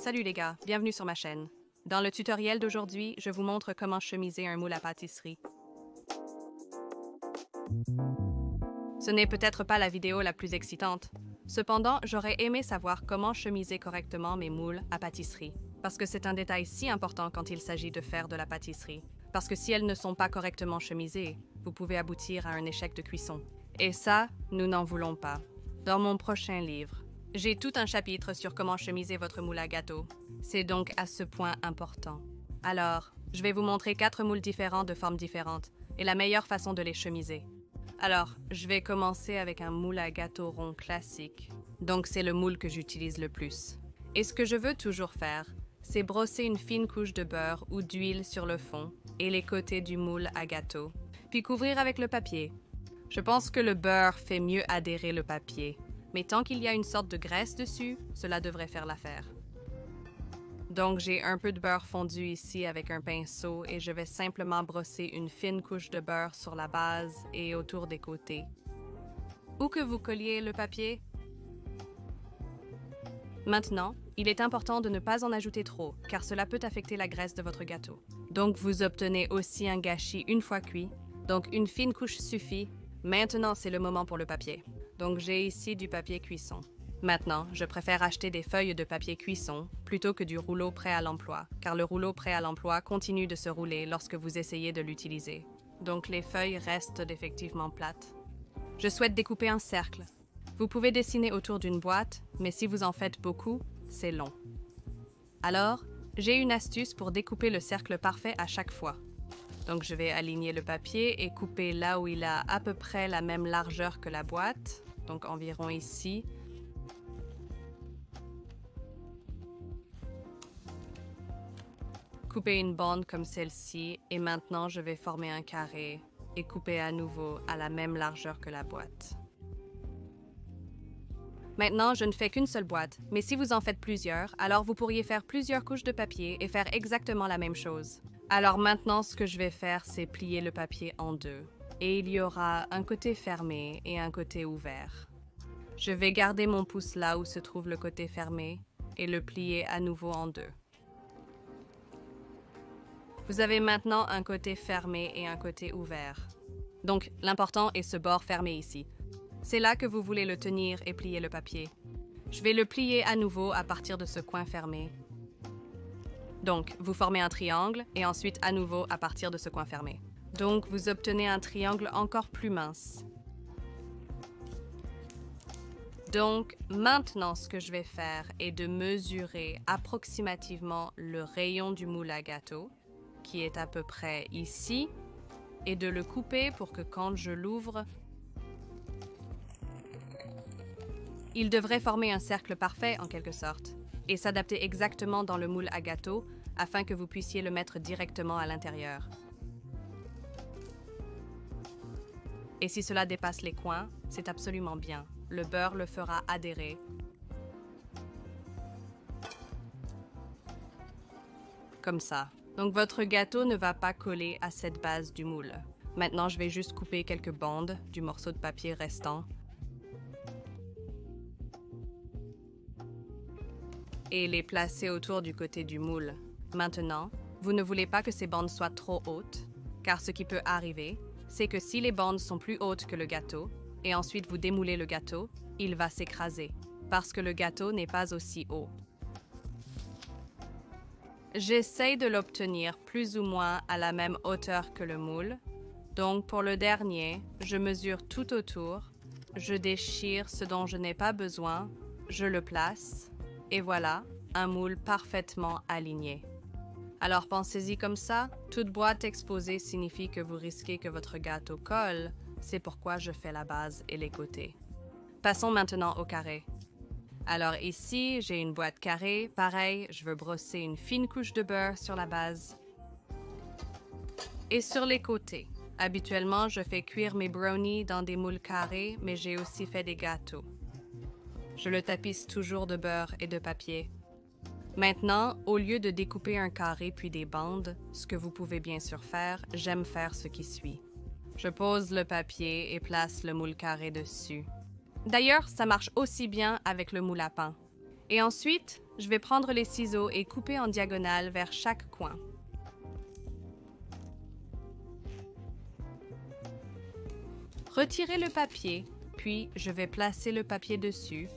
Salut les gars, bienvenue sur ma chaîne. Dans le tutoriel d'aujourd'hui, je vous montre comment chemiser un moule à pâtisserie. Ce n'est peut-être pas la vidéo la plus excitante. Cependant, j'aurais aimé savoir comment chemiser correctement mes moules à pâtisserie. Parce que c'est un détail si important quand il s'agit de faire de la pâtisserie. Parce que si elles ne sont pas correctement chemisées, vous pouvez aboutir à un échec de cuisson. Et ça, nous n'en voulons pas. Dans mon prochain livre, j'ai tout un chapitre sur comment chemiser votre moule à gâteau. C'est donc à ce point important. Alors, je vais vous montrer 4 moules différents de formes différentes et la meilleure façon de les chemiser. Alors, je vais commencer avec un moule à gâteau rond classique. Donc, c'est le moule que j'utilise le plus. Et ce que je veux toujours faire, c'est brosser une fine couche de beurre ou d'huile sur le fond et les côtés du moule à gâteau, puis couvrir avec le papier. Je pense que le beurre fait mieux adhérer le papier, mais tant qu'il y a une sorte de graisse dessus, cela devrait faire l'affaire. Donc j'ai un peu de beurre fondu ici avec un pinceau et je vais simplement brosser une fine couche de beurre sur la base et autour des côtés. Où que vous colliez le papier. Maintenant, il est important de ne pas en ajouter trop, car cela peut affecter la graisse de votre gâteau. Donc vous obtenez aussi un gâchis une fois cuit, donc une fine couche suffit. Maintenant, c'est le moment pour le papier. Donc j'ai ici du papier cuisson. Maintenant, je préfère acheter des feuilles de papier cuisson plutôt que du rouleau prêt à l'emploi, car le rouleau prêt à l'emploi continue de se rouler lorsque vous essayez de l'utiliser. Donc les feuilles restent effectivement plates. Je souhaite découper un cercle. Vous pouvez dessiner autour d'une boîte, mais si vous en faites beaucoup, c'est long. Alors, j'ai une astuce pour découper le cercle parfait à chaque fois. Donc je vais aligner le papier et couper là où il a à peu près la même largeur que la boîte, donc environ ici. Couper une bande comme celle-ci et maintenant je vais former un carré et couper à nouveau à la même largeur que la boîte. Maintenant, je ne fais qu'une seule boîte, mais si vous en faites plusieurs, alors vous pourriez faire plusieurs couches de papier et faire exactement la même chose. Alors maintenant, ce que je vais faire, c'est plier le papier en deux. Et il y aura un côté fermé et un côté ouvert. Je vais garder mon pouce là où se trouve le côté fermé et le plier à nouveau en deux. Vous avez maintenant un côté fermé et un côté ouvert. Donc, l'important est ce bord fermé ici. C'est là que vous voulez le tenir et plier le papier. Je vais le plier à nouveau à partir de ce coin fermé. Donc, vous formez un triangle et ensuite à nouveau à partir de ce coin fermé. Donc, vous obtenez un triangle encore plus mince. Donc, maintenant, ce que je vais faire est de mesurer approximativement le rayon du moule à gâteau, qui est à peu près ici, et de le couper pour que quand je l'ouvre, il devrait former un cercle parfait en quelque sorte, et s'adapter exactement dans le moule à gâteau afin que vous puissiez le mettre directement à l'intérieur. Et si cela dépasse les coins, c'est absolument bien. Le beurre le fera adhérer. Comme ça. Donc votre gâteau ne va pas coller à cette base du moule. Maintenant, je vais juste couper quelques bandes du morceau de papier restant. Et les placer autour du côté du moule. Maintenant, vous ne voulez pas que ces bandes soient trop hautes, car ce qui peut arriver, c'est que si les bandes sont plus hautes que le gâteau, et ensuite vous démoulez le gâteau, il va s'écraser, parce que le gâteau n'est pas aussi haut. J'essaie de l'obtenir plus ou moins à la même hauteur que le moule, donc pour le dernier, je mesure tout autour, je déchire ce dont je n'ai pas besoin, je le place, et voilà, un moule parfaitement aligné. Alors pensez-y comme ça, toute boîte exposée signifie que vous risquez que votre gâteau colle, c'est pourquoi je fais la base et les côtés. Passons maintenant au carré. Alors ici, j'ai une boîte carrée, pareil, je veux brosser une fine couche de beurre sur la base. Et sur les côtés. Habituellement, je fais cuire mes brownies dans des moules carrés, mais j'ai aussi fait des gâteaux. Je le tapisse toujours de beurre et de papier. Maintenant, au lieu de découper un carré puis des bandes, ce que vous pouvez bien sûr faire, j'aime faire ce qui suit. Je pose le papier et place le moule carré dessus. D'ailleurs, ça marche aussi bien avec le moule à pain. Et ensuite, je vais prendre les ciseaux et couper en diagonale vers chaque coin. Retirez le papier, puis je vais placer le papier dessus.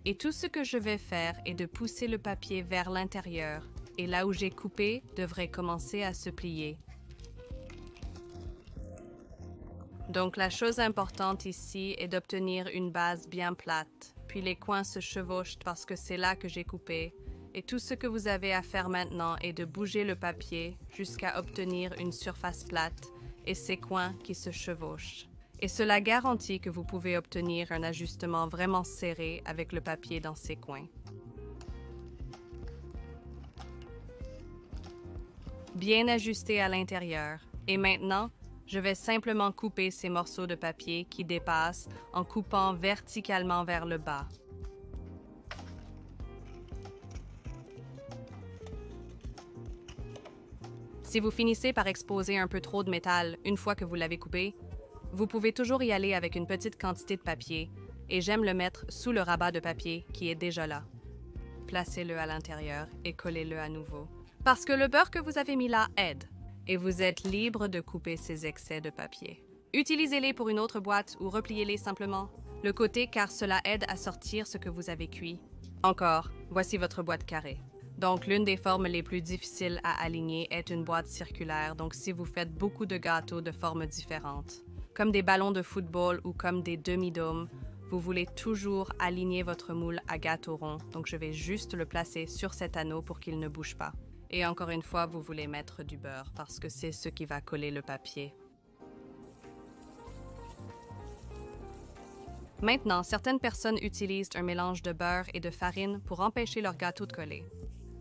Et tout ce que je vais faire est de pousser le papier vers l'intérieur. Et là où j'ai coupé devrait commencer à se plier. Donc la chose importante ici est d'obtenir une base bien plate. Puis les coins se chevauchent parce que c'est là que j'ai coupé. Et tout ce que vous avez à faire maintenant est de bouger le papier jusqu'à obtenir une surface plate et ces coins qui se chevauchent. Et cela garantit que vous pouvez obtenir un ajustement vraiment serré avec le papier dans ces coins. Bien ajusté à l'intérieur. Et maintenant, je vais simplement couper ces morceaux de papier qui dépassent en coupant verticalement vers le bas. Si vous finissez par exposer un peu trop de métal une fois que vous l'avez coupé, vous pouvez toujours y aller avec une petite quantité de papier et j'aime le mettre sous le rabat de papier qui est déjà là. Placez-le à l'intérieur et collez-le à nouveau. Parce que le beurre que vous avez mis là aide et vous êtes libre de couper ces excès de papier. Utilisez-les pour une autre boîte ou repliez-les simplement le côté car cela aide à sortir ce que vous avez cuit. Encore, voici votre boîte carrée. Donc, l'une des formes les plus difficiles à aligner est une boîte circulaire, donc si vous faites beaucoup de gâteaux de formes différentes, comme des ballons de football ou comme des demi-dômes, vous voulez toujours aligner votre moule à gâteau rond, donc je vais juste le placer sur cet anneau pour qu'il ne bouge pas. Et encore une fois, vous voulez mettre du beurre parce que c'est ce qui va coller le papier. Maintenant, certaines personnes utilisent un mélange de beurre et de farine pour empêcher leur gâteau de coller.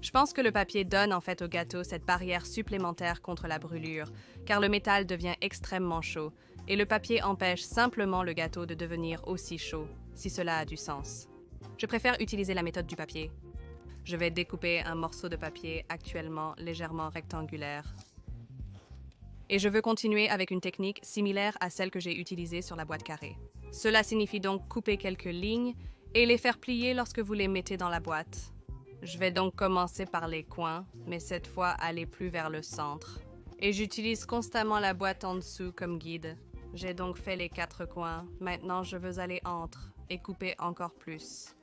Je pense que le papier donne en fait au gâteau cette barrière supplémentaire contre la brûlure, car le métal devient extrêmement chaud, et le papier empêche simplement le gâteau de devenir aussi chaud, si cela a du sens. Je préfère utiliser la méthode du papier. Je vais découper un morceau de papier actuellement légèrement rectangulaire. Et je veux continuer avec une technique similaire à celle que j'ai utilisée sur la boîte carrée. Cela signifie donc couper quelques lignes et les faire plier lorsque vous les mettez dans la boîte. Je vais donc commencer par les coins, mais cette fois aller plus vers le centre. Et j'utilise constamment la boîte en dessous comme guide. J'ai donc fait les 4 coins. Maintenant, je veux aller entre et couper encore plus.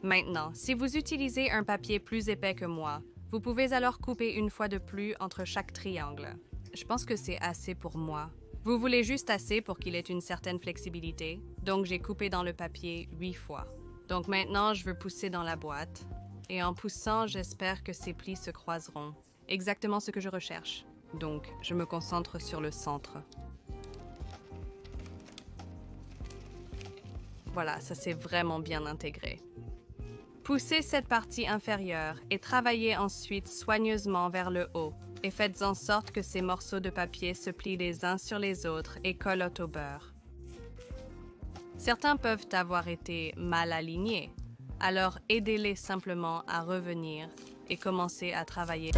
Maintenant, si vous utilisez un papier plus épais que moi, vous pouvez alors couper une fois de plus entre chaque triangle. Je pense que c'est assez pour moi. Vous voulez juste assez pour qu'il ait une certaine flexibilité, donc j'ai coupé dans le papier 8 fois. Donc maintenant, je veux pousser dans la boîte, et en poussant, j'espère que ces plis se croiseront. Exactement ce que je recherche. Donc, je me concentre sur le centre. Voilà, ça s'est vraiment bien intégré. Poussez cette partie inférieure et travaillez ensuite soigneusement vers le haut. Et faites en sorte que ces morceaux de papier se plient les uns sur les autres et collent au beurre. Certains peuvent avoir été mal alignés, alors aidez-les simplement à revenir et commencer à travailler.